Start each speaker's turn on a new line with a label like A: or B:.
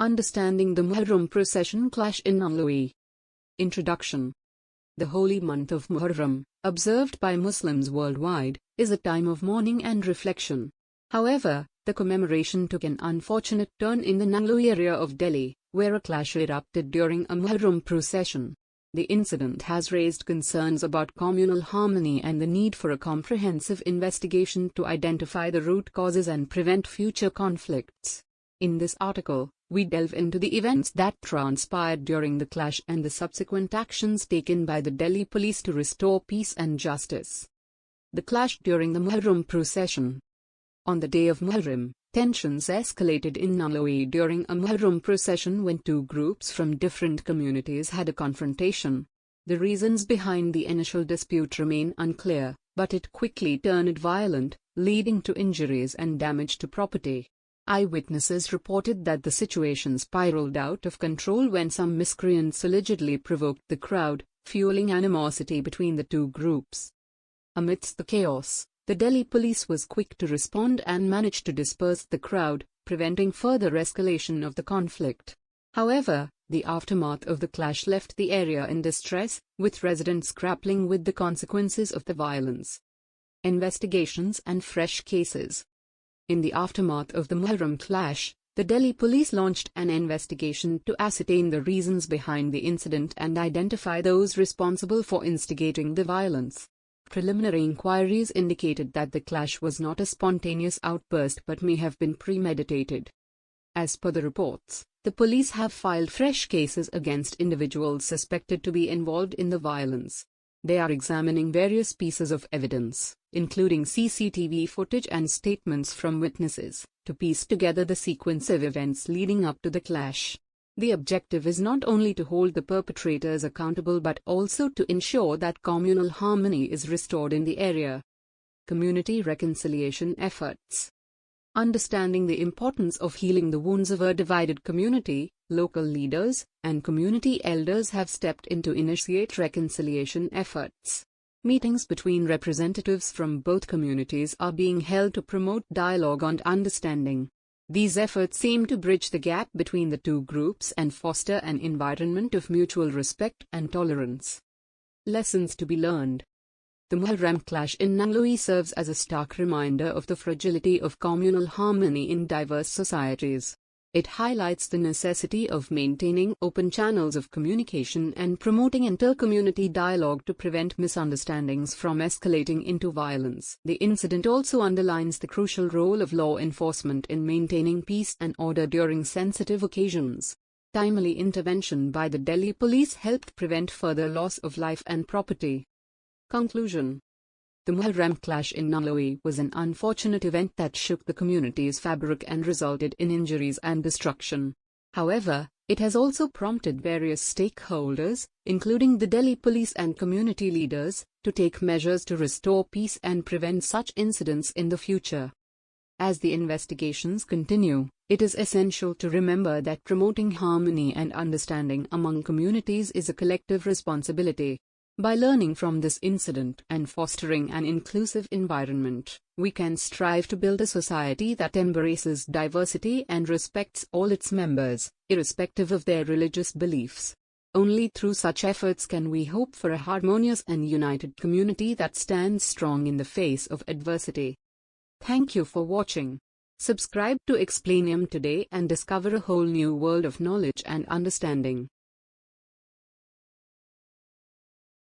A: Understanding the Muharram Procession Clash in Nangloi. Introduction. The holy month of Muharram, observed by Muslims worldwide, is a time of mourning and reflection. However, the commemoration took an unfortunate turn in the Nangloi area of Delhi, where a clash erupted during a Muharram procession. The incident has raised concerns about communal harmony and the need for a comprehensive investigation to identify the root causes and prevent future conflicts. In this article, we delve into the events that transpired during the clash and the subsequent actions taken by the Delhi police to restore peace and justice. The clash during the Muharram procession. On the day of Muharram, tensions escalated in Nangloi during a Muharram procession when two groups from different communities had a confrontation. The reasons behind the initial dispute remain unclear, but it quickly turned violent, leading to injuries and damage to property. Eyewitnesses reported that the situation spiraled out of control when some miscreants allegedly provoked the crowd, fueling animosity between the two groups. Amidst the chaos, the Delhi police was quick to respond and managed to disperse the crowd, preventing further escalation of the conflict. However, the aftermath of the clash left the area in distress, with residents grappling with the consequences of the violence. Investigations and fresh cases. In the aftermath of the Muharram clash, the Delhi police launched an investigation to ascertain the reasons behind the incident and identify those responsible for instigating the violence. Preliminary inquiries indicated that the clash was not a spontaneous outburst but may have been premeditated. As per the reports, the police have filed fresh cases against individuals suspected to be involved in the violence. They are examining various pieces of evidence, including CCTV footage and statements from witnesses, to piece together the sequence of events leading up to the clash. The objective is not only to hold the perpetrators accountable but also to ensure that communal harmony is restored in the area. Community reconciliation efforts. Understanding the importance of healing the wounds of a divided community, local leaders and community elders have stepped in to initiate reconciliation efforts. Meetings between representatives from both communities are being held to promote dialogue and understanding. These efforts aim to bridge the gap between the two groups and foster an environment of mutual respect and tolerance. Lessons to be learned. The Muharram clash in Nangloi serves as a stark reminder of the fragility of communal harmony in diverse societies. It highlights the necessity of maintaining open channels of communication and promoting inter-community dialogue to prevent misunderstandings from escalating into violence. The incident also underlines the crucial role of law enforcement in maintaining peace and order during sensitive occasions. Timely intervention by the Delhi police helped prevent further loss of life and property. Conclusion. The Muharram clash in Nangloi was an unfortunate event that shook the community's fabric and resulted in injuries and destruction. However, it has also prompted various stakeholders, including the Delhi police and community leaders, to take measures to restore peace and prevent such incidents in the future. As the investigations continue, it is essential to remember that promoting harmony and understanding among communities is a collective responsibility. By learning from this incident and fostering an inclusive environment, we can strive to build a society that embraces diversity and respects all its members, irrespective of their religious beliefs. Only through such efforts can we hope for a harmonious and united community that stands strong in the face of adversity. Thank you for watching. Subscribe to Explanium today and discover a whole new world of knowledge and understanding.